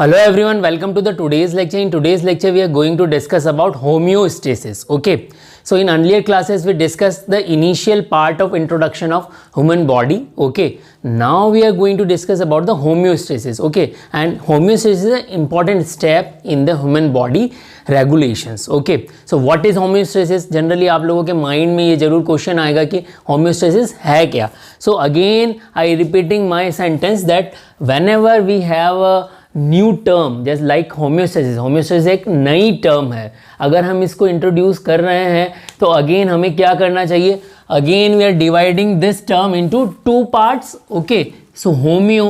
Hello everyone, welcome to the today's lecture. In today's lecture we are going to discuss about homeostasis. Okay, so in earlier classes we discussed the initial part of introduction of human body. Okay, now we are going to discuss about the homeostasis. Okay, and homeostasis is an important step in the human body regulations. Okay, so what is homeostasis? Generally आप लोगों के mind में ये जरूर question आएगा कि homeostasis है क्या. So again I repeating my sentence that whenever we have a new term जैसे लाइक होम्योस्टेसिस एक नई टर्म है. अगर हम इसको इंट्रोड्यूस कर रहे हैं तो अगेन हमें क्या करना चाहिए. Again we are dividing this term into two parts. Okay, so homeo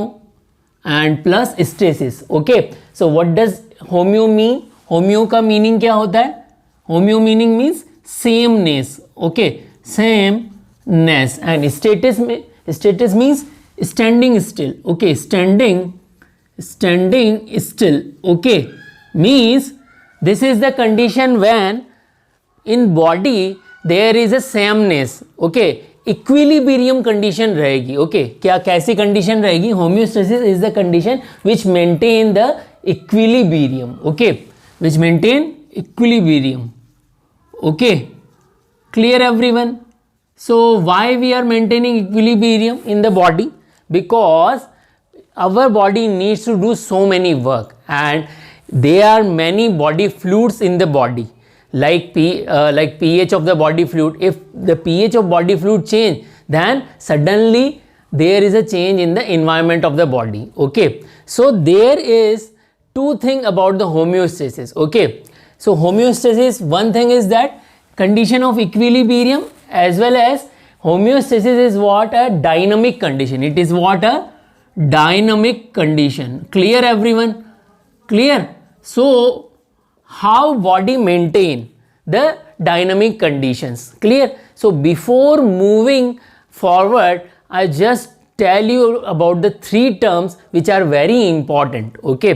and plus stasis. Okay, so what does homeo mean. Homeo का मीनिंग क्या होता है. Homeo meaning means sameness. Okay, sameness. And stasis means standing still. Okay, standing still. Okay, means this is the condition when in body there is a sameness. Okay, equilibrium condition रहेगी. Okay, क्या कैसी condition रहेगी. homeostasis is the condition which maintain the equilibrium. Okay, which maintain equilibrium. Okay, clear everyone. So why we are maintaining equilibrium in the body? Because our body needs to do so many work and there are many body fluids in the body like pH of the body fluid. If the pH of body fluid change, then suddenly there is a change in the environment of the body. Okay, so there is two things about the homeostasis. Okay, so homeostasis, one thing is that condition of equilibrium, as well as homeostasis is what a dynamic condition. It is what a dynamic condition. Clear everyone? Clear? So how body maintain the dynamic conditions? Clear? So before moving forward, I just tell you about the three terms which are very important. Okay,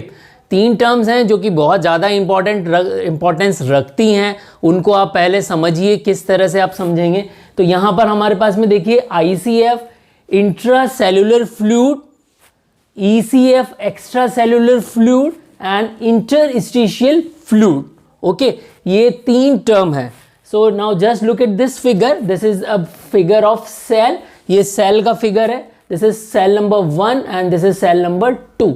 तीन terms हैं जो कि बहुत ज़्यादा importance रखती हैं. उनको आप पहले समझिए. किस तरह से आप समझेंगे तो यहाँ पर हमारे पास में देखिए ICF intracellular fluid, ECF extracellular fluid and interstitial fluid. Okay, ये तीन टर्म है. So now just look at this figure. This is a figure of cell. ये cell का figure है. This is cell number 1 and this is cell number 2.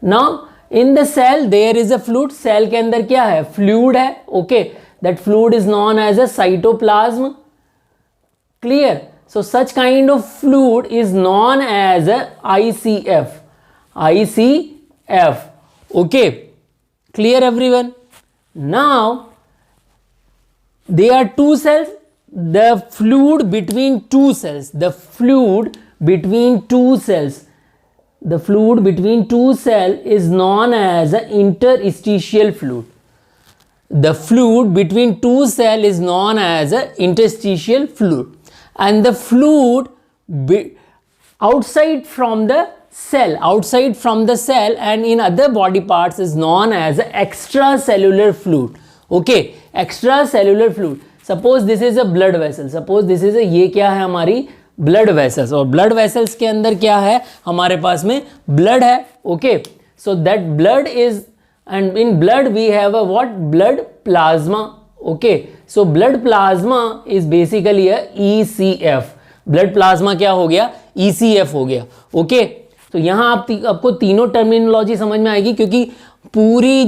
Now in the cell there is a fluid. Cell के अंदर क्या है. Fluid है. Okay, that fluid is known as a cytoplasm. Clear? So such kind of fluid is known as a ICF. Okay, clear everyone. Now there are two cells. The fluid between two cells is known as an interstitial fluid. The fluid between two cells is known as an interstitial fluid, and the fluid outside from the cell and in other body parts is known as extracellular fluid. Okay, extracellular fluid. Suppose this is a blood vessel. ये क्या है हमारी blood vessels. और blood vessels के अंदर क्या है हमारे पास में blood है. Okay, so that blood is, and in blood we have a what? Blood plasma. Okay, so blood plasma is basically a ECF. blood plasma क्या हो गया. ECF हो गया. Okay, तो यहाँ आपको तीनों टर्मिनोलॉजी समझ में आएगी क्योंकि पूरी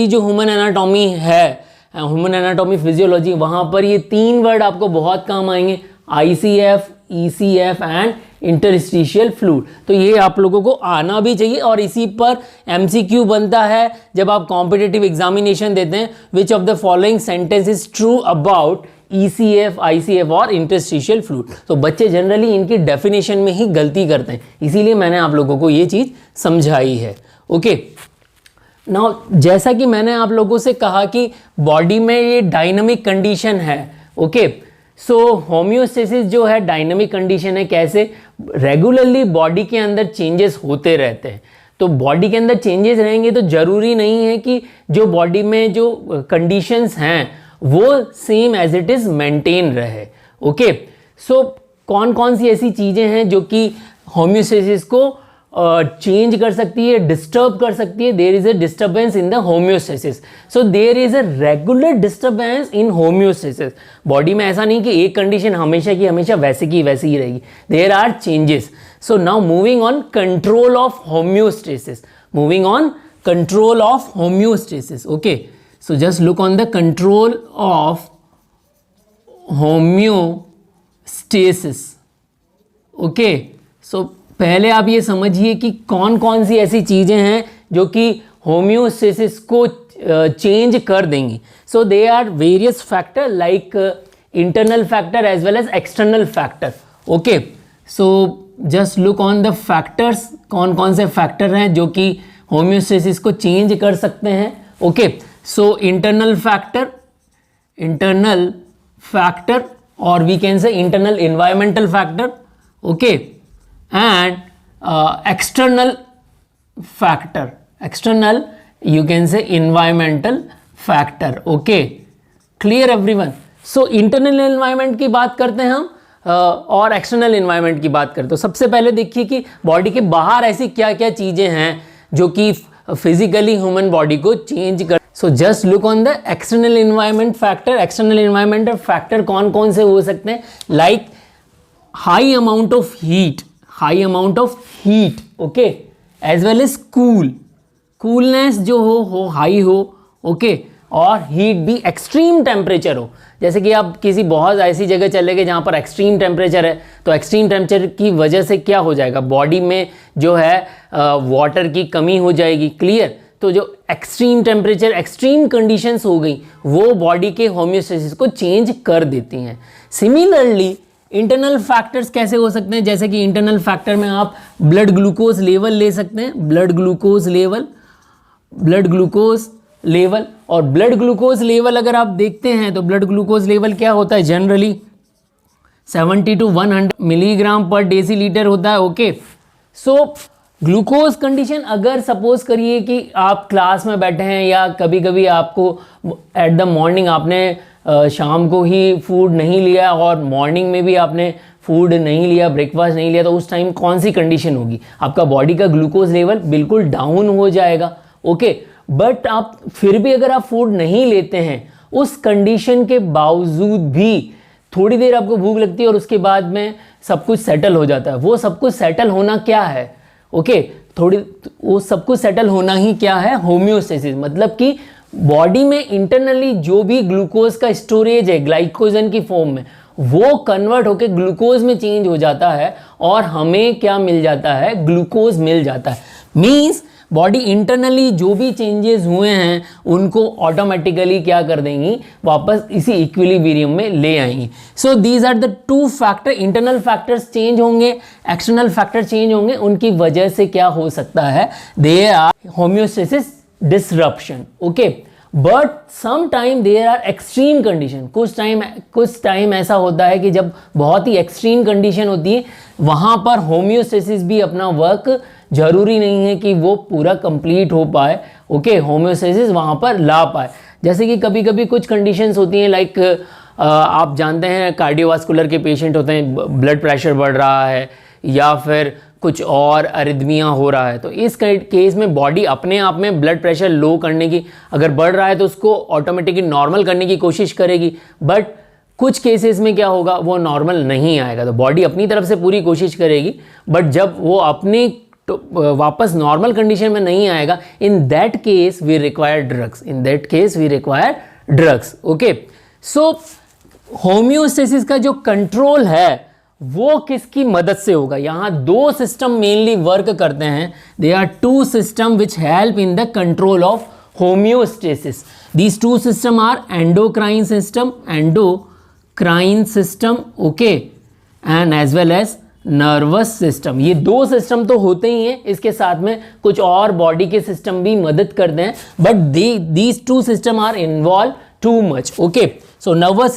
जो ह्यूमन एनाटॉमी है, ह्यूमन एनाटॉमी फिजियोलॉजी, वहाँ पर ये तीन वर्ड आपको बहुत काम आएंगे. ICF, ECF and interstitial fluid. तो ये आप लोगों को आना भी चाहिए और इसी पर MCQ बनता है जब आप कॉम्पिटिटिव एग्जामिनेशन देते हैं. विच of the following sentence is true about ECF, ICF और इंटरस्टिशियल फ्लूइड. तो बच्चे जनरली इनकी डेफिनेशन में ही गलती करते हैं, इसीलिए मैंने आप लोगों को ये चीज़ समझाई है. ओके, नाउ जैसा कि मैंने आप लोगों से कहा कि बॉडी में ये डायनामिक कंडीशन है. ओके, सो होम्योस्टेसिस जो है डायनामिक कंडीशन है. कैसे? रेगुलरली बॉडी के अंदर चेंजेस होते रहते हैं. तो बॉडी के अंदर चेंजेस रहेंगे तो ज़रूरी नहीं है कि जो बॉडी में जो कंडीशंस हैं वो same as it is maintain रहे. ओके, सो कौन कौन सी ऐसी चीज़ें हैं जो कि होम्योस्टेसिस को चेंज कर सकती है, डिस्टर्ब कर सकती है. There is a disturbance in the homeostasis. So there is a regular disturbance in homeostasis. Body में ऐसा नहीं कि एक कंडीशन हमेशा की हमेशा वैसे की वैसे ही रहेगी. There are changes. So now moving on control of homeostasis. Moving on control of homeostasis. Okay, so just look on the control of homeostasis. Okay, so पहले आप ये समझिए कि कौन कौन सी ऐसी चीज़ें हैं जो कि होम्योस्टेसिस को चेंज कर देंगी. So they are various factor like internal factor as well as external factor. Okay, so just look on the factors. कौन कौन से फैक्टर हैं जो कि होम्योस्टेसिस को चेंज कर सकते हैं. ओके, सो इंटरनल फैक्टर और we can say internal environmental factor. Okay, and external factor, external you can say environmental factor. Okay, clear everyone. So internal environment की बात करते हैं हम और एक्सटर्नल एनवायरनमेंट की बात करते हैं. तो सबसे पहले देखिए कि बॉडी के बाहर ऐसी क्या क्या चीज़ें हैं जो कि फिजिकली ह्यूमन बॉडी को चेंज कर. So just look on the external environment factor. External environment factor कौन कौन से हो सकते हैं? Like high amount of heat, okay, as well as coolness जो हो हाई हो. ओके, और हीट भी एक्सट्रीम टेम्परेचर हो. जैसे कि आप किसी बहुत ऐसी जगह चले गए जहाँ पर एक्सट्रीम टेम्परेचर है, तो एक्सट्रीम टेम्परेचर की वजह से क्या हो जाएगा, बॉडी में जो है वाटर की कमी हो जाएगी. क्लियर. तो जो एक्सट्रीम टेम्परेचर, एक्सट्रीम कंडीशंस हो गई, वो बॉडी के होम्योस्टेसिस को चेंज कर देती हैं. सिमिलरली इंटरनल फैक्टर्स कैसे हो सकते हैं? जैसे कि इंटरनल फैक्टर में आप ब्लड ग्लूकोज लेवल ले सकते हैं. ब्लड ग्लूकोज लेवल और ब्लड ग्लूकोज लेवल अगर आप देखते हैं तो ब्लड ग्लूकोज लेवल क्या होता है? जनरली 70 to 100 मिलीग्राम पर डेसीलीटर होता है. ओके, सो ग्लूकोज कंडीशन, अगर सपोज करिए कि आप क्लास में बैठे हैं या कभी कभी आपको एट द मॉर्निंग आपने शाम को ही फूड नहीं लिया और मॉर्निंग में भी आपने फूड नहीं लिया, ब्रेकफास्ट नहीं लिया, तो उस टाइम कौन सी कंडीशन होगी? आपका बॉडी का ग्लूकोज लेवल बिल्कुल डाउन हो जाएगा. ओके, बट आप फिर भी अगर आप फूड नहीं लेते हैं, उस कंडीशन के बावजूद भी थोड़ी देर आपको भूख लगती है और उसके बाद में सब कुछ सेटल हो जाता है. वो सब कुछ सेटल होना क्या है? ओके, वो सब कुछ सेटल होना ही क्या है? होम्योस्टेसिस. मतलब कि बॉडी में इंटरनली जो भी ग्लूकोज का स्टोरेज है ग्लाइकोजन की फॉर्म में, वो कन्वर्ट होकर ग्लूकोज में चेंज हो जाता है और हमें क्या मिल जाता है? ग्लूकोज मिल जाता है. मीन्स बॉडी इंटरनली जो भी चेंजेस हुए हैं उनको ऑटोमेटिकली क्या कर देंगी? वापस इसी इक्विलिब्रियम में ले आएंगी. So these are the two factor. Internal factors change होंगे, एक्सटर्नल फैक्टर चेंज होंगे. उनकी वजह से क्या हो सकता है? They are homeostasis disruption. Okay, but some time there are extreme condition. कुछ टाइम ऐसा होता है कि जब बहुत ही एक्सट्रीम कंडीशन होती है, वहाँ पर होम्योस्टेसिस भी अपना वर्क, जरूरी नहीं है कि वो पूरा कंप्लीट हो पाए. ओके, होम्योस्टेसिस वहाँ पर ला पाए. जैसे कि कभी कभी कुछ कंडीशंस होती हैं लाइक आप जानते हैं कार्डियोवास्कुलर के पेशेंट होते हैं, ब्लड प्रेशर बढ़ रहा है या फिर कुछ और अरिदमिया हो रहा है, तो इस केस में बॉडी अपने आप में ब्लड प्रेशर लो करने की, अगर बढ़ रहा है तो उसको ऑटोमेटिकली नॉर्मल करने की कोशिश करेगी. बट कुछ केसेस में क्या होगा? वो नॉर्मल नहीं आएगा. तो बॉडी अपनी तरफ से पूरी कोशिश करेगी, बट जब वो अपनी वापस नॉर्मल कंडीशन में नहीं आएगा, in that case we require drugs. Okay, so homeostasis का जो कंट्रोल है वो किसकी मदद से होगा? यहाँ दो सिस्टम मेनली वर्क करते हैं. They are two system which help in the control of homeostasis. These two system are endocrine system, okay, and as well as nervous system. ये दो सिस्टम तो होते ही हैं, इसके साथ में कुछ और बॉडी के सिस्टम भी मदद करते हैं, but these two system are involve too much. Okay, so nervous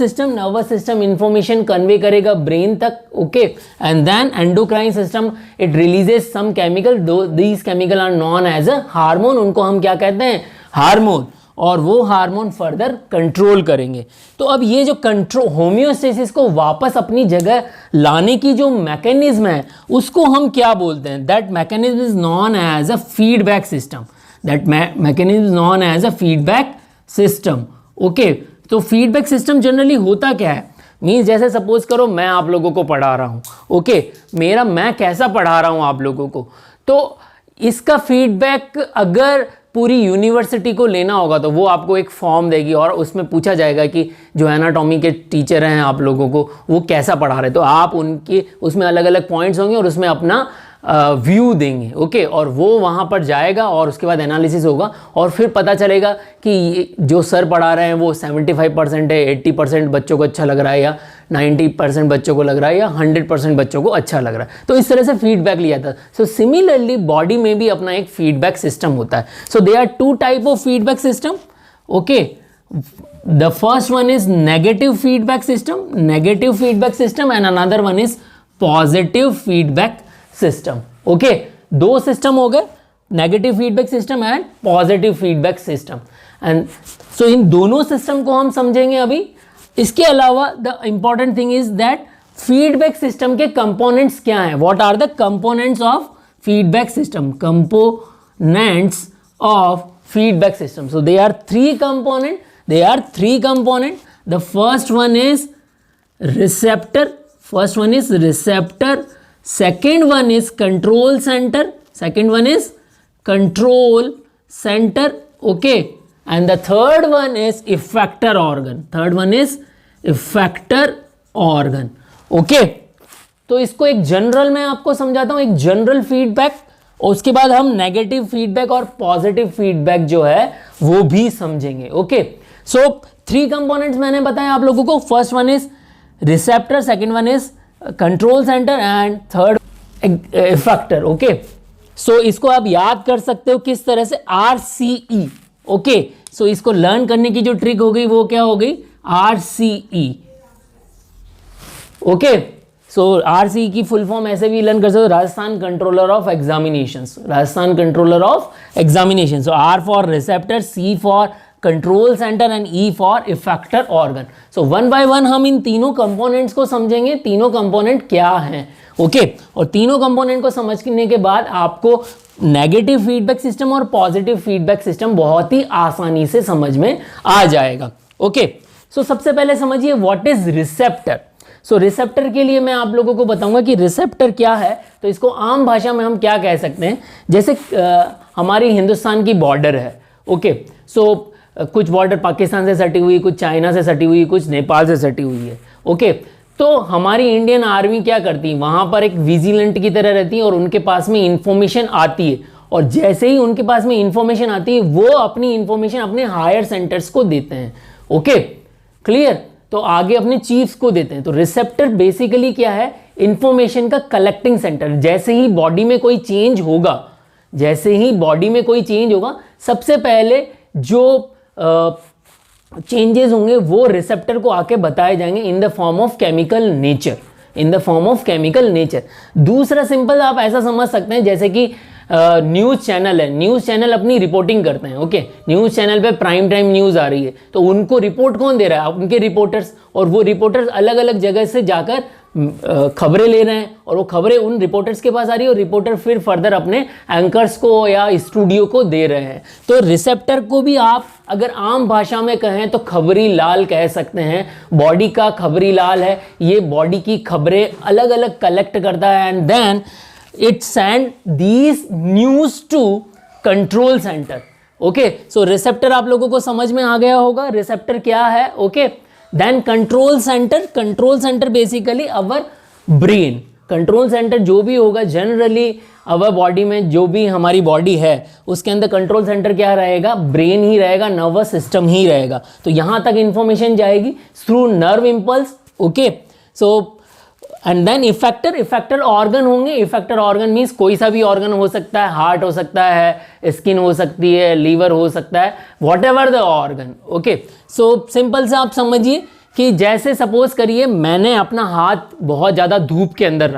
system information convey करेगा ब्रेन तक. ओके, एंड देन एंडोक्राइन सिस्टम, इट रिलीजेस सम केमिकल. दीज केमिकल आर नॉन एज अ हार्मोन. उनको हम क्या कहते हैं? हार्मोन. और वो हार्मोन फर्दर कंट्रोल करेंगे। तो अब ये जो कंट्रोल होम्योस्टेसिस को वापस अपनी जगह लाने की जो मैकेनिज्म है उसको हम क्या बोलते हैं? That mechanism is known as a feedback system. That mechanism is known as a feedback system. Okay, तो फीडबैक सिस्टम जनरली होता क्या है? मीन्स जैसे सपोज करो मैं आप लोगों को पढ़ा रहा हूँ, ओके, मैं कैसा पढ़ा रहा हूँ आप लोगों को, तो इसका फीडबैक अगर पूरी यूनिवर्सिटी को लेना होगा तो वो आपको एक फॉर्म देगी और उसमें पूछा जाएगा कि जो एनाटॉमी के टीचर हैं आप लोगों को वो कैसा पढ़ा रहे हैं, तो आप उनके उसमें अलग अलग पॉइंट्स होंगे और उसमें अपना व्यू देंगे। ओके, और वो वहाँ पर जाएगा और उसके बाद एनालिसिस होगा और फिर पता चलेगा कि जो सर पढ़ा रहे हैं वो 75% है, 80% बच्चों को अच्छा लग रहा है, या 90% बच्चों को लग रहा है, या 100% बच्चों को अच्छा लग रहा है। तो इस तरह से फीडबैक लिया था। सो सिमिलरली बॉडी में भी अपना एक फीडबैक सिस्टम होता है। So they are two type of feedback system. Okay, the first one is negative feedback system and another one is positive feedback system. Okay, दो सिस्टम हो गए, negative feedback system and positive feedback system. And so इन दोनों system को हम समझेंगे अभी। इसके अलावा the important thing is that feedback system के कंपोनेंट्स क्या हैं? What are the components of feedback system? Components of feedback system, so they are three component. The first one is receptor, second one is control center, okay, and the third one is effector organ, okay। तो इसको एक general में आपको समझाता हूं, एक general feedback, और उसके बाद हम नेगेटिव फीडबैक और पॉजिटिव फीडबैक जो है वो भी समझेंगे। ओके, सो 3 कंपोनेंट्स मैंने बताया आप लोगों को। First one is receptor, second one is control centre and third effector. Okay, so इसको आप याद कर सकते हो किस तरह से? RCE। ओके, सो इसको लर्न करने की जो ट्रिक हो गई वो क्या हो गई? RCE। ओके, सो RCE की फुल फॉर्म ऐसे भी लर्न कर सकते हो, Rajasthan controller of examinations. So R for receptor, C for control centre and E for effector organ. So one by one हम इन तीनों कंपोनेंट्स को समझेंगे, तीनों कंपोनेंट क्या हैं। ओके, और तीनों कंपोनेंट को समझने के बाद आपको नेगेटिव फीडबैक सिस्टम और पॉजिटिव फीडबैक सिस्टम बहुत ही आसानी से समझ में आ जाएगा। ओके, सो सबसे पहले समझिए what is receptor. So receptor के लिए मैं आप लोगों को बताऊंगा कि रिसेप्टर क्या है। तो इसको आम भाषा में हम क्या कह सकते हैं, जैसे हमारी हिंदुस्तान की बॉर्डर है। ओके, सो कुछ बॉर्डर पाकिस्तान से सटी हुई, कुछ चाइना से सटी हुई, कुछ नेपाल से सटी हुई है। ओके, तो हमारी इंडियन आर्मी क्या करती है, वहाँ पर एक विजिलेंट की तरह रहती है और उनके पास में इंफॉर्मेशन आती है, और जैसे ही उनके पास में इंफॉर्मेशन आती है वो अपनी इंफॉर्मेशन अपने हायर सेंटर्स को देते हैं। Okay, clear? तो आगे अपने चीफ्स को देते हैं। तो रिसेप्टर बेसिकली क्या है? इंफॉर्मेशन का कलेक्टिंग सेंटर। जैसे ही बॉडी में कोई चेंज होगा, सबसे पहले जो चेंजेस होंगे वो रिसेप्टर को आके बताए जाएंगे इन the form of chemical nature. दूसरा सिंपल आप ऐसा समझ सकते हैं जैसे कि न्यूज़ चैनल है, न्यूज़ चैनल अपनी रिपोर्टिंग करते हैं। ओके, न्यूज़ चैनल पे प्राइम टाइम न्यूज़ आ रही है, तो उनको रिपोर्ट कौन दे रहा है? उनके रिपोर्टर्स, और वो रिपोर्टर्स अलग अलग जगह से जाकर खबरें ले रहे हैं, और वो खबरें उन रिपोर्टर्स के पास आ रही है और रिपोर्टर फिर फर्दर अपने एंकर्स को या स्टूडियो को दे रहे हैं। तो रिसेप्टर को भी आप अगर आम भाषा में कहें तो खबरी लाल कह सकते हैं। बॉडी का खबरी लाल है, ये बॉडी की खबरें अलग अलग कलेक्ट करता है and then it send these news to control center। Okay, so receptor आप लोगों को समझ में आ गया होगा रिसेप्टर क्या है। Okay, then control centre basically our brain. Control centre जो भी होगा जनरली अवर बॉडी में, जो भी हमारी बॉडी है उसके अंदर कंट्रोल सेंटर क्या रहेगा? ब्रेन ही रहेगा, नर्वस सिस्टम ही रहेगा। तो यहां तक इंफॉर्मेशन जाएगी through nerve impulse. Okay, so and then effector organ होंगे। इफेक्टर ऑर्गन मीन्स कोई सा भी ऑर्गन हो सकता है, हार्ट हो सकता है, स्किन हो सकती है, लीवर हो सकता है, what ever the organ. Okay, so simple से आप समझिए कि जैसे सपोज करिए मैंने अपना हाथ बहुत ज़्यादा धूप के अंदर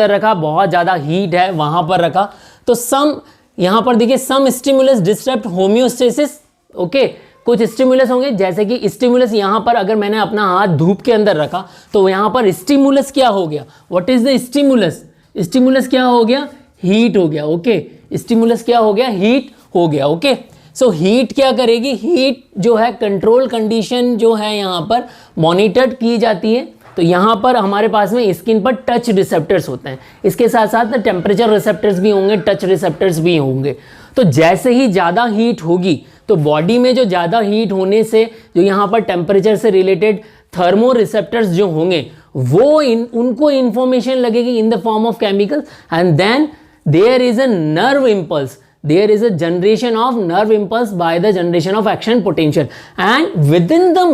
रखा, बहुत ज़्यादा हीट है वहाँ पर रखा, तो सम यहाँ पर देखिए सम स्टिमुलस डिस्टर्ब होम्योस्टेसिस, ओके, कुछ स्टिमुलस होंगे, जैसे कि स्टिमुलस यहाँ पर अगर मैंने अपना हाथ धूप के अंदर रखा तो यहाँ पर स्टिमुलस क्या हो गया, what is the stimulus, stimulus क्या हो गया, हीट हो गया, ओके, स्टिमुलस क्या हो गया, हीट हो गया, ओके। सो हीट क्या करेगी, हीट जो है कंट्रोल कंडीशन जो है यहाँ पर मॉनिटर की जाती है। तो यहाँ पर हमारे पास में स्किन पर टच रिसेप्टर्स होते हैं, इसके साथ साथ टेम्परेचर रिसेप्टर्स भी होंगे, टच रिसेप्टर्स भी होंगे। तो जैसे ही ज़्यादा हीट होगी तो बॉडी में जो ज़्यादा हीट होने से जो यहाँ पर टेम्परेचर से रिलेटेड थर्मो रिसेप्टर्स जो होंगे वो उनको इंफॉर्मेशन लगेगी in the form of chemicals, and then there is a nerve impulse, there is a generation of nerve impulse by the generation of action potential, and within the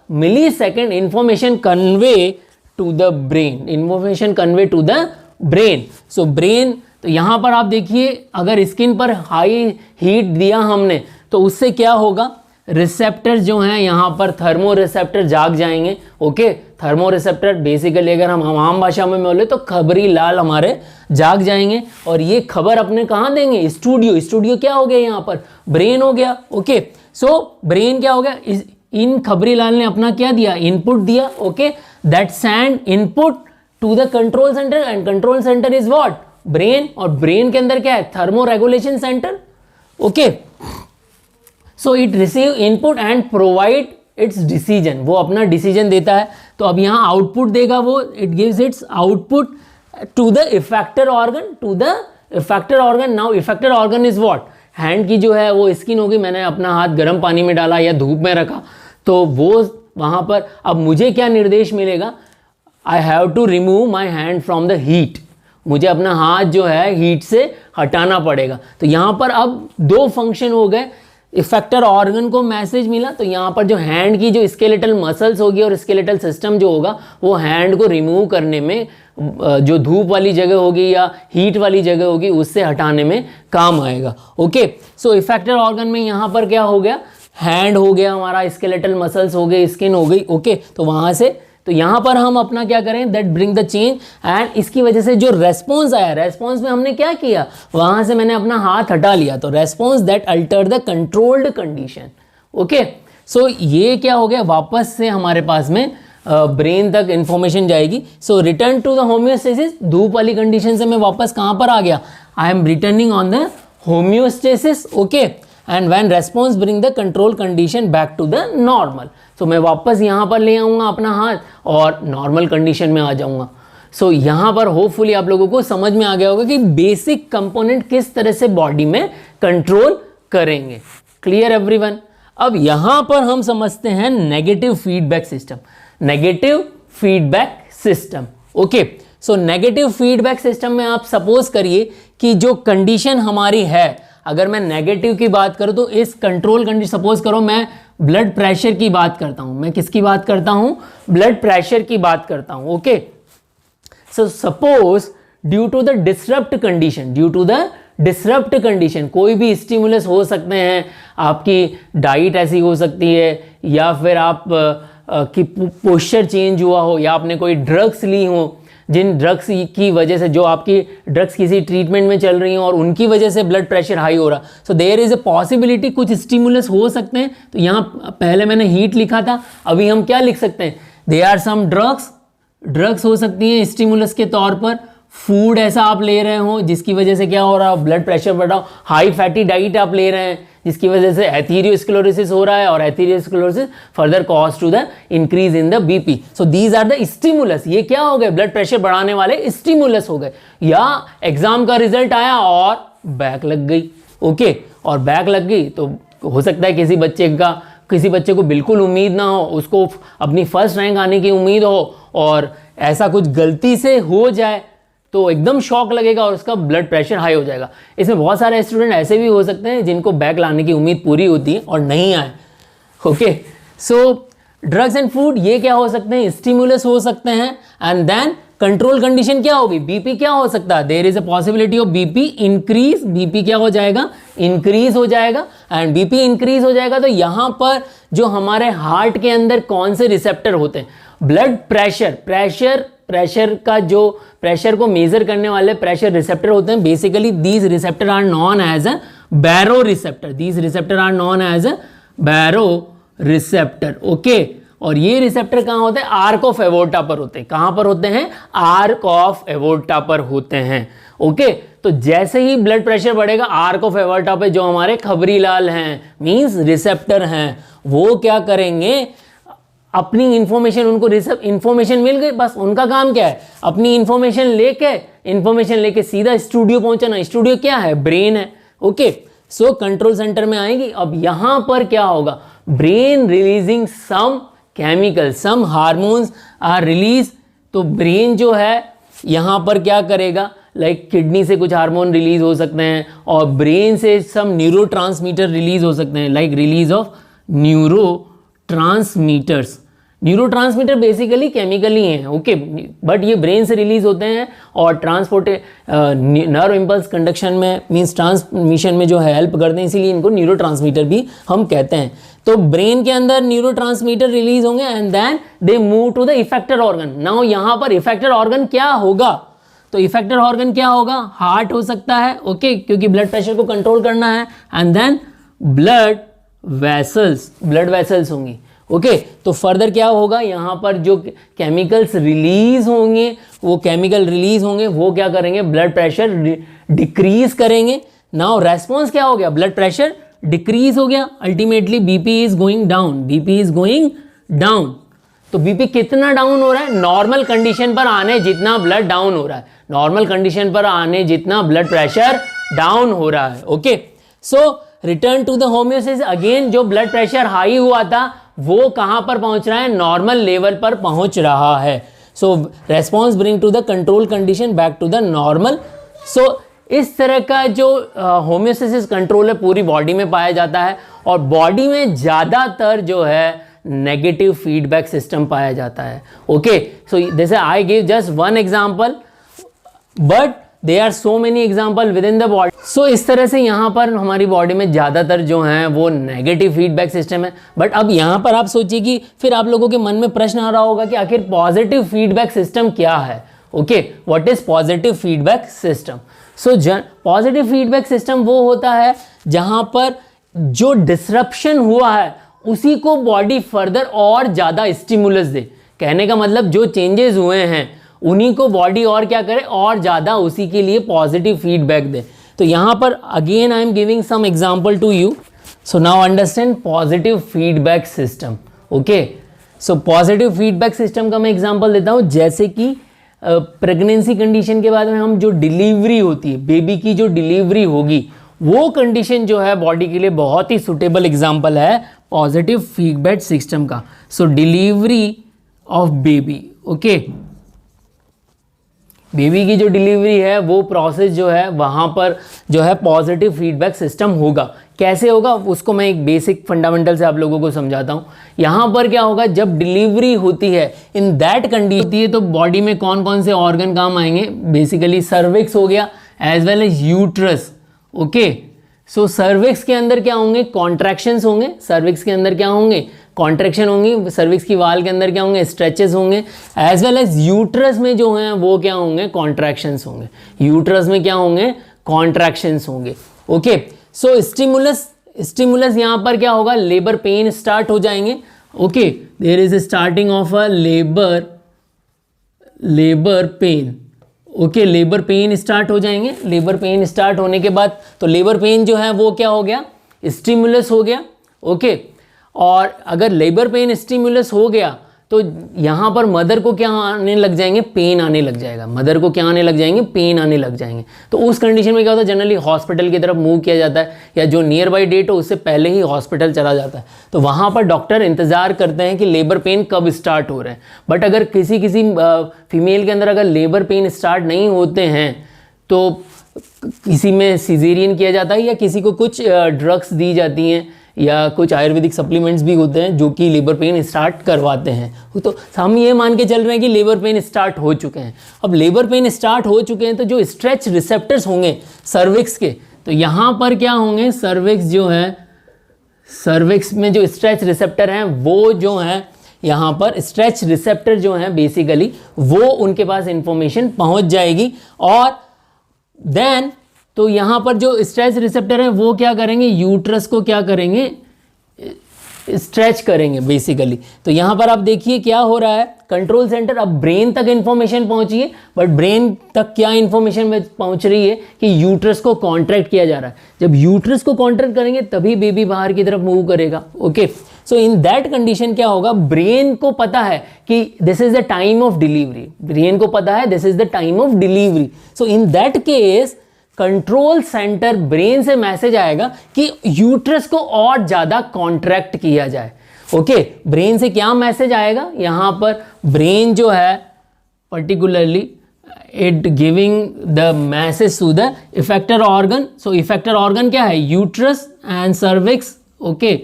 millisecond information convey to the brain, so brain, तो यहाँ पर आप देखिए अगर skin पर high heat दिया हमने तो उससे क्या होगा, रिसेप्टर जो हैं यहाँ पर थर्मो रिसेप्टर जाग जाएंगे, ओके। थर्मो रिसेप्टर बेसिकली अगर हम आम भाषा में बोले तो खबरी लाल हमारे जाग जाएंगे, और ये खबर अपने कहाँ देंगे, स्टूडियो क्या हो गया यहाँ पर, ब्रेन हो गया, ओके। सो ब्रेन क्या हो गया, इन खबरी लाल ने अपना क्या दिया, इनपुट दिया, okay, that send input to the control centre, and control centre is what, brain, और ब्रेन के अंदर क्या है, thermo regulation centre, okay. So it receive input and provide its decision, वो अपना डिसीजन देता है। तो अब यहाँ आउटपुट देगा वो, it gives its output to the effector organ, now effector organ is what, hand की जो है वो स्किन होगी, मैंने अपना हाथ गर्म पानी में डाला या धूप में रखा तो वो वहाँ पर अब मुझे क्या निर्देश मिलेगा, I have to remove my hand from the heat, मुझे अपना हाथ जो है हीट से हटाना पड़ेगा। तो यहाँ पर अब दो फंक्शन हो गए, इफेक्टर ऑर्गन को मैसेज मिला, तो यहाँ पर जो हैंड की जो स्केलेटल मसल्स होगी और स्केलेटल सिस्टम जो होगा वो हैंड को रिमूव करने में, जो धूप वाली जगह होगी या हीट वाली जगह होगी उससे हटाने में काम आएगा, ओके। सो इफेक्टर ऑर्गन में यहाँ पर क्या हो गया, हैंड हो गया हमारा, स्केलेटल मसल्स हो गए, स्किन हो गई, ओके। तो वहाँ से तो यहाँ पर हम अपना क्या करें, that bring the change, and इसकी वजह से जो रेस्पॉन्स आया, रेस्पॉन्स में हमने क्या किया, वहाँ से मैंने अपना हाथ हटा लिया, तो response that alter the controlled condition, okay. So ये क्या हो गया, वापस से हमारे पास में ब्रेन तक इंफॉर्मेशन जाएगी। सो रिटर्न टू द होम्योस्टेसिस, धूप वाली कंडीशन से मैं वापस कहाँ पर आ गया, I am returning on the homeostasis, okay, and when response bring the control condition back to the normal, तो मैं वापस यहाँ पर ले आऊँगा अपना हाथ और नॉर्मल कंडीशन में आ जाऊँगा। सो यहाँ पर होपफुली आप लोगों को समझ में आ गया होगा कि बेसिक कंपोनेंट किस तरह से बॉडी में कंट्रोल करेंगे। Clear everyone. अब यहाँ पर हम समझते हैं negative feedback system. Negative feedback system, okay. So negative feedback system में आप सपोज करिए कि जो कंडीशन हमारी है, अगर मैं नेगेटिव की बात करूं तो इस कंट्रोल कंडीशन, सपोज करो मैं ब्लड प्रेशर की बात करता हूं, मैं किसकी बात करता हूं, ब्लड प्रेशर की बात करता हूं, okay. So suppose due to the disrupt condition कोई भी स्टिमुलस हो सकते हैं, आपकी डाइट ऐसी हो सकती है, या फिर आप की पोस्चर चेंज हुआ हो, या आपने कोई ड्रग्स ली हो, जिन ड्रग्स की वजह से, जो आपकी ड्रग्स किसी ट्रीटमेंट में चल रही हैं और उनकी वजह से ब्लड प्रेशर हाई हो रहा, so there is a possibility कुछ स्टिमुलस हो सकते हैं। तो यहाँ पहले मैंने हीट लिखा था, अभी हम क्या लिख सकते हैं, दे आर सम ड्रग्स हो सकती हैं स्टिमुलस के तौर पर। फूड ऐसा आप ले रहे हो जिसकी वजह से क्या हो रहा है, ब्लड प्रेशर बढ़ रहा हो। हाई फैटी डाइट आप ले रहे हैं जिसकी वजह से एथेरियोस्क्लेरोसिस हो रहा है, और atherosclerosis further cause to the increase in the BP. So these are the stimulus. ये क्या हो गए, ब्लड प्रेशर बढ़ाने वाले स्टिमुलस हो गए। या एग्जाम का रिजल्ट आया और बैक लग गई, ओके, और बैक लग गई तो हो सकता है किसी बच्चे को बिल्कुल उम्मीद ना हो, उसको अपनी फर्स्ट रैंक आने की उम्मीद हो, और ऐसा कुछ गलती से हो जाए तो एकदम शॉक लगेगा और उसका ब्लड प्रेशर हाई हो जाएगा। इसमें बहुत सारे स्टूडेंट ऐसे भी हो सकते हैं जिनको बैक लाने की उम्मीद पूरी होती है और नहीं आए, okay. So drugs and food ये क्या हो सकते हैं, स्टिमुलस हो सकते हैं। एंड देन कंट्रोल कंडीशन क्या होगी, बीपी क्या हो सकता है, there is a possibility of BP increase. BP क्या हो जाएगा, इंक्रीज हो जाएगा। एंड बीपी इंक्रीज हो जाएगा तो यहाँ पर जो हमारे हार्ट के अंदर कौन से रिसेप्टर होते हैं, ब्लड प्रेशर प्रेशर का जो प्रेशर को मेजर करने वाले प्रेशर रिसेप्टर होते हैं, basically these receptor are known as a baro receptor, these receptor are known as a baro receptor. Okay, और ये रिसेप्टर कहाँ होते हैं? आर्क ऑफ एवोर्टा पर होते हैं। कहाँ पर होते हैं? आर्क ऑफ एवोर्टा पर होते हैं। ओके, तो जैसे ही ब्लड प्रेशर बढ़ेगा, आर्क ऑफ एवोर्टा पे जो हमारे खबरीलाल हैं, मींस रिसेप्टर हैं, वो क्या करेंगे? अपनी इंफॉर्मेशन, उनको इंफॉर्मेशन मिल गई, बस उनका काम क्या है? अपनी इंफॉर्मेशन लेके सीधा स्टूडियो पहुंचना। स्टूडियो क्या है? ब्रेन है। ओके, सो कंट्रोल सेंटर में आएंगी। अब यहां पर क्या होगा? Brain releasing some chemical, some hormones are release. तो ब्रेन जो है यहां पर क्या करेगा? लाइक किडनी से कुछ हार्मोन रिलीज हो सकते हैं और ब्रेन से सम न्यूरोट्रांसमीटर रिलीज हो सकते हैं, like release of neurotransmitters. Neurotransmitter basically chemical ही हैं, ओके, बट ये ब्रेन से रिलीज होते हैं और ट्रांसपोर्ट नर्व इम्पल्स कंडक्शन में, मींस ट्रांसमिशन में जो है हेल्प करते हैं, इसीलिए इनको न्यूरोट्रांसमीटर भी हम कहते हैं। तो ब्रेन के अंदर न्यूरोट्रांसमीटर रिलीज होंगे and then they move to the effector organ. Now यहाँ पर इफेक्टर ऑर्गन क्या होगा? तो इफेक्टर ऑर्गन क्या होगा? हार्ट हो सकता है, ओके, क्योंकि ब्लड प्रेशर को कंट्रोल करना है, एंड देन ब्लड वेसल्स होंगी। ओके, तो फर्दर क्या होगा? यहाँ पर जो केमिकल्स रिलीज होंगे, वो केमिकल रिलीज होंगे, वो क्या करेंगे? ब्लड प्रेशर डिक्रीज करेंगे। नाउ रेस्पॉन्स क्या हो गया? ब्लड प्रेशर डिक्रीज हो गया, ultimately BP is going down, BP is going down. तो बीपी कितना डाउन हो रहा है? नॉर्मल कंडीशन पर आने जितना ब्लड डाउन हो रहा है, नॉर्मल कंडीशन पर आने जितना ब्लड प्रेशर डाउन हो रहा है। Okay, so return to the homeostasis. Again जो ब्लड प्रेशर हाई हुआ था वो कहां पर पहुंच रहा है? नॉर्मल लेवल पर पहुंच रहा है। So response bring to the control condition back to the normal. So इस तरह का जो होम्योस्टेसिस कंट्रोल है पूरी बॉडी में पाया जाता है, और बॉडी में ज़्यादातर जो है नेगेटिव फीडबैक सिस्टम पाया जाता है। ओके, सो जैसे I give just one example, but they are so many example within the body. So इस तरह से यहाँ पर हमारी बॉडी में ज़्यादातर जो हैं वो नेगेटिव फीडबैक सिस्टम है। बट अब यहाँ पर आप सोचिए कि फिर आप लोगों के मन में प्रश्न आ रहा होगा कि आखिर पॉजिटिव फीडबैक सिस्टम क्या है? Okay, what is positive feedback system? So positive feedback system वो होता है जहाँ पर जो डिसरप्शन हुआ है उसी को बॉडी फर्दर और ज़्यादा स्टिमुलस दे। कहने का मतलब जो चेंजेस हुए हैं उन्हीं को बॉडी और क्या करे? और ज़्यादा उसी के लिए पॉजिटिव फीडबैक दे। तो यहाँ पर again I am giving some example to you. So now understand positive feedback system. Okay, so positive feedback system का मैं एग्जांपल देता हूँ। जैसे कि प्रेगनेंसी कंडीशन के बाद में हम जो डिलीवरी होती है, बेबी की जो डिलीवरी होगी, वो कंडीशन जो है बॉडी के लिए बहुत ही सुटेबल एग्जाम्पल है पॉजिटिव फीडबैक सिस्टम का। So delivery of baby, okay, baby की जो डिलीवरी है वो प्रोसेस जो है वहाँ पर जो है पॉजिटिव फीडबैक सिस्टम होगा। कैसे होगा उसको मैं एक बेसिक फंडामेंटल से आप लोगों को समझाता हूँ। यहाँ पर क्या होगा? जब डिलीवरी होती है, इन दैट कंडीशन होती है, तो बॉडी में कौन कौन से ऑर्गन काम आएंगे? बेसिकली सर्विक्स हो गया as well as uterus. Okay, so cervix के अंदर क्या होंगे? कॉन्ट्रैक्शंस होंगे। सर्विक्स के अंदर क्या होंगे? कॉन्ट्रैक्शन होंगी। सर्विक्स की वाल के अंदर क्या होंगे? स्ट्रेचेस होंगे। एज वेल एज यूट्रस में जो हैं वो क्या होंगे? कॉन्ट्रैक्शंस होंगे। यूट्रस में क्या होंगे? कॉन्ट्रैक्शंस होंगे। ओके, सो स्टिमुलस यहाँ पर क्या होगा? लेबर पेन स्टार्ट हो जाएंगे। Okay, there is starting of a labour pain. Okay, labour pain start हो जाएंगे। लेबर पेन स्टार्ट होने के बाद तो लेबर पेन जो है वो क्या हो गया? स्टिमुलस हो गया। ओके, और अगर लेबर पेन स्टिमुलस हो गया तो यहाँ पर मदर को क्या आने लग जाएंगे? पेन आने लग जाएगा। मदर को क्या आने लग जाएंगे? पेन आने लग जाएंगे। तो उस कंडीशन में क्या होता है? जनरली हॉस्पिटल की तरफ मूव किया जाता है, या जो नियर बाई डेट हो उससे पहले ही हॉस्पिटल चला जाता है। तो वहाँ पर डॉक्टर इंतज़ार करते हैं कि लेबर पेन कब स्टार्ट हो रहे हैं। बट अगर किसी फीमेल के अंदर अगर लेबर पेन स्टार्ट नहीं होते हैं तो किसी में सिजेरियन किया जाता है, या किसी को कुछ ड्रग्स दी जाती हैं, या कुछ आयुर्वेदिक सप्लीमेंट्स भी होते हैं जो कि लेबर पेन स्टार्ट करवाते हैं। तो हम ये मान के चल रहे हैं कि लेबर पेन स्टार्ट हो चुके हैं। अब लेबर पेन स्टार्ट हो चुके हैं तो जो स्ट्रेच रिसेप्टर्स होंगे सर्विक्स के, तो यहाँ पर क्या होंगे? सर्विक्स जो है, सर्विक्स में जो स्ट्रेच रिसेप्टर हैं वो जो हैं यहाँ पर स्ट्रेच रिसेप्टर जो हैं बेसिकली वो उनके पास इंफॉर्मेशन पहुँच जाएगी। और देन तो यहाँ पर जो स्ट्रेच रिसेप्टर है वो क्या करेंगे, यूट्रस को क्या करेंगे, स्ट्रेच करेंगे बेसिकली। तो यहाँ पर आप देखिए क्या हो रहा है, कंट्रोल सेंटर अब ब्रेन तक इंफॉर्मेशन पहुंची है, बट ब्रेन तक क्या इंफॉर्मेशन पहुंच रही है कि यूट्रस को कॉन्ट्रैक्ट किया जा रहा है। जब यूट्रस को कॉन्ट्रैक्ट करेंगे तभी बेबी बाहर की तरफ मूव करेगा। Okay, so in that condition क्या होगा, ब्रेन को पता है कि this is the time of delivery, brain को पता है this is the time of delivery. So in that case control centre brain से मैसेज आएगा कि यूट्रस को और ज्यादा कॉन्ट्रैक्ट किया जाए। ओके, ब्रेन से क्या मैसेज आएगा, यहां पर ब्रेन जो है particularly it giving the message to the effector organ. So effector organ क्या है, uterus and cervix. Okay,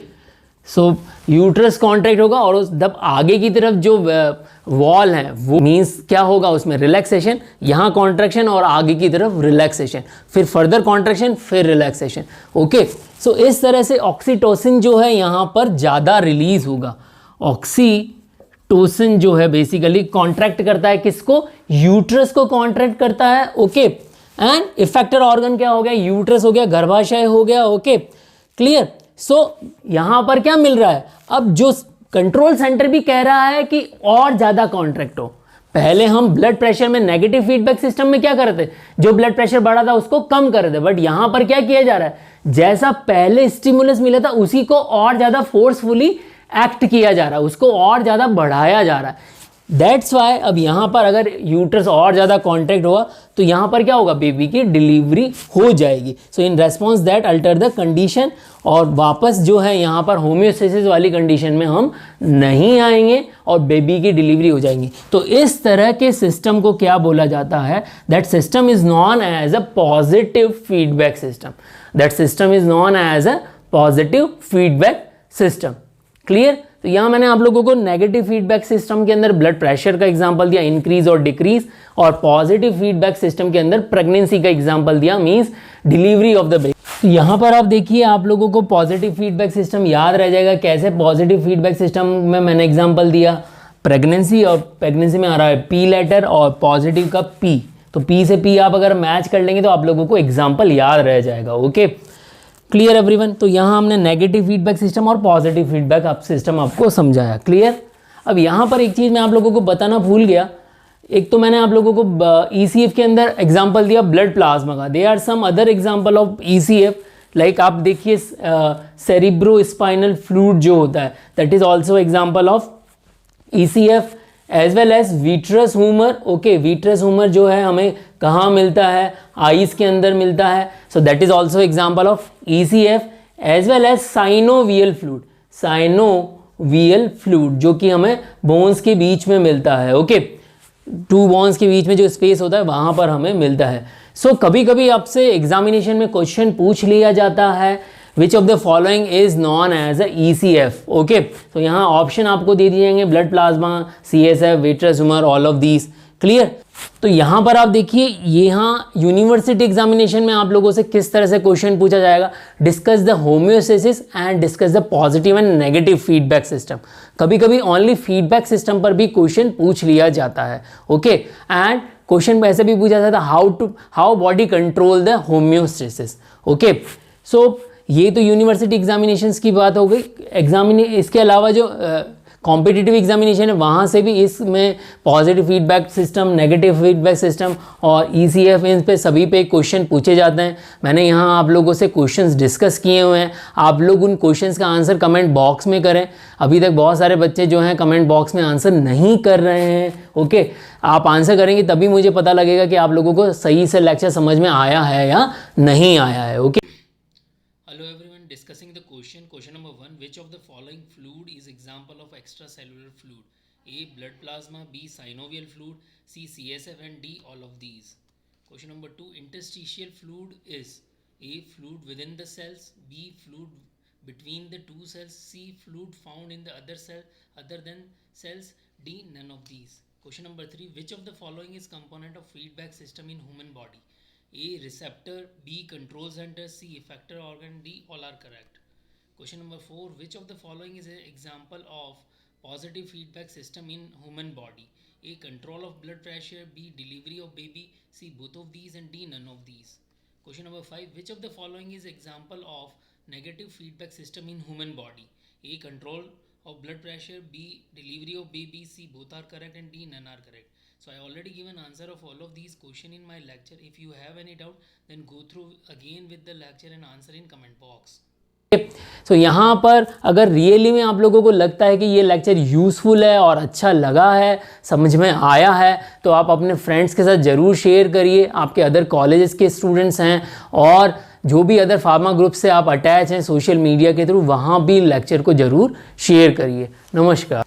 so uterus contract होगा और जब आगे की तरफ जो वॉल है वो मीन्स क्या होगा, उसमें रिलैक्सेशन, यहाँ कॉन्ट्रैक्शन और आगे की तरफ रिलैक्सेशन, फिर फर्दर कॉन्ट्रैक्शन फिर रिलैक्सेशन। ओके, सो इस तरह से ऑक्सीटोसिन जो है यहाँ पर ज़्यादा रिलीज होगा। ऑक्सीटोसिन जो है बेसिकली कॉन्ट्रैक्ट करता है किसको, यूट्रस को कॉन्ट्रैक्ट करता है। ओके, एंड इफेक्टर ऑर्गन क्या हो गया, यूट्रस हो गया, गर्भाशय हो गया। Okay, clear. सो यहां पर क्या मिल रहा है, अब जो कंट्रोल सेंटर भी कह रहा है कि और ज्यादा कॉन्ट्रैक्ट हो। पहले हम ब्लड प्रेशर में नेगेटिव फीडबैक सिस्टम में क्या कर रहे थे, जो ब्लड प्रेशर बढ़ा था उसको कम कर रहे थे, बट यहां पर क्या किया जा रहा है, जैसा पहले स्टिमुलस मिला था उसी को और ज्यादा फोर्सफुली एक्ट किया जा रहा है, उसको और ज्यादा बढ़ाया जा रहा है। दैट्स वाई अब यहाँ पर अगर यूट्रस और ज़्यादा कॉन्ट्रैक्ट हुआ तो यहाँ पर क्या होगा, बेबी की डिलीवरी हो जाएगी। So in response that alter the condition, और वापस जो है यहाँ पर होम्योस्टेसिस वाली कंडीशन में हम नहीं आएंगे और बेबी की डिलीवरी हो जाएंगी। तो इस तरह के सिस्टम को क्या बोला जाता है, that system is known as a positive feedback system. That system is known as a positive feedback system. Clear. तो यहाँ मैंने आप लोगों को नेगेटिव फीडबैक सिस्टम के अंदर ब्लड प्रेशर का एग्जांपल दिया, इंक्रीज और डिक्रीज, और पॉजिटिव फीडबैक सिस्टम के अंदर प्रेगनेंसी का एग्जांपल दिया, means delivery of the baby. तो यहाँ पर आप देखिए, आप लोगों को पॉजिटिव फीडबैक सिस्टम याद रह जाएगा कैसे। पॉजिटिव फीडबैक सिस्टम में मैंने एग्जाम्पल दिया प्रेगनेंसी, और प्रेगनेंसी में आ रहा है पी लेटर और पॉजिटिव का पी, तो पी से पी आप अगर मैच कर लेंगे तो आप लोगों को एग्जाम्पल याद रह जाएगा। Okay, clear everyone. तो यहाँ हमने नेगेटिव फीडबैक सिस्टम और पॉजिटिव फीडबैक सिस्टम आपको समझाया। क्लियर। अब यहाँ पर एक चीज़ मैं आप लोगों को बताना भूल गया, एक तो मैंने आप लोगों को ECF के अंदर एग्जांपल दिया ब्लड प्लाज्मा का। They are some other example of ECF, like आप देखिए सेरिब्रो स्पाइनल फ्लूइड जो होता है, that is also example of ECF, as well as vitreous humour. Okay, vitreous humour जो है हमें कहाँ मिलता है, आईज के अंदर मिलता है, so that is also example of ECF, as well as synovial fluid, synovial fluid जो कि हमें बोन्स के बीच में मिलता है। ओके, टू बोन्स के बीच में जो स्पेस होता है वहां पर हमें मिलता है। सो कभी कभी आपसे एग्जामिनेशन में क्वेश्चन पूछ लिया जाता है, which of the following is known as a ECF। Okay, तो यहाँ ऑप्शन आपको दे दिए जाएंगे blood plasma, CSF, vitreous humour, all of these. Clear. तो यहाँ पर आप देखिए, यहाँ यूनिवर्सिटी एग्जामिनेशन में आप लोगों से किस तरह से क्वेश्चन पूछा जाएगा, discuss the homeostasis and discuss the positive and negative feedback system. कभी कभी ओनली फीडबैक सिस्टम पर भी क्वेश्चन पूछ लिया जाता है। ओके, एंड क्वेश्चन ऐसे भी पूछा जाता है how body control the homeostasis. Okay, so ये तो यूनिवर्सिटी एग्जामिनेशंस की बात हो गई। इसके अलावा जो कॉम्पिटिटिव एग्जामिनेशन है वहाँ से भी इसमें positive feedback system, negative feedback system और ECF, इन पे सभी पे क्वेश्चन पूछे जाते हैं। मैंने यहाँ आप लोगों से क्वेश्चंस डिस्कस किए हुए हैं, आप लोग उन क्वेश्चंस का आंसर कमेंट बॉक्स में करें। अभी तक बहुत सारे बच्चे जो हैं कमेंट बॉक्स में आंसर नहीं कर रहे हैं। ओके, आप आंसर करेंगे तभी मुझे पता लगेगा कि आप लोगों को सही से लेक्चर समझ में आया है या नहीं आया है। Okay, Hello everyone, discussing the question number 1, which of the following fluid is example of extracellular fluid? A. Blood plasma, B. Synovial fluid, C. CSF, and D. All of these. Question number 2, interstitial fluid is A. Fluid within the cells, B. Fluid between the two cells, C. Fluid found in the other than cells, D. None of these. Question number 3, which of the following is component of feedback system in human body? A. Receptor, B. Control center, C. Effector organ, D. All are correct. Question number 4, which of the following is an example of positive feedback system in human body? A, control of blood pressure, B, delivery of baby, C, both of these, and D, none of these. Question number 5, which of the following is example of negative feedback system in human body? A, control of blood pressure, B, delivery of baby, C, both are correct, and D, none are correct. So I already given answer of all of these question in my lecture. If you have any doubt, then go through again with the lecture and answer in comment box. तो यहाँ पर अगर really में आप लोगों को लगता है कि ये लेक्चर यूज़फुल है और अच्छा लगा है, समझ में आया है, तो आप अपने फ्रेंड्स के साथ ज़रूर शेयर करिए। आपके अदर कॉलेजेस के स्टूडेंट्स हैं और जो भी अदर फार्मा ग्रुप से आप अटैच हैं सोशल मीडिया के थ्रू, वहाँ भी लेक्चर को ज़रूर शेयर करिए। नमस्कार।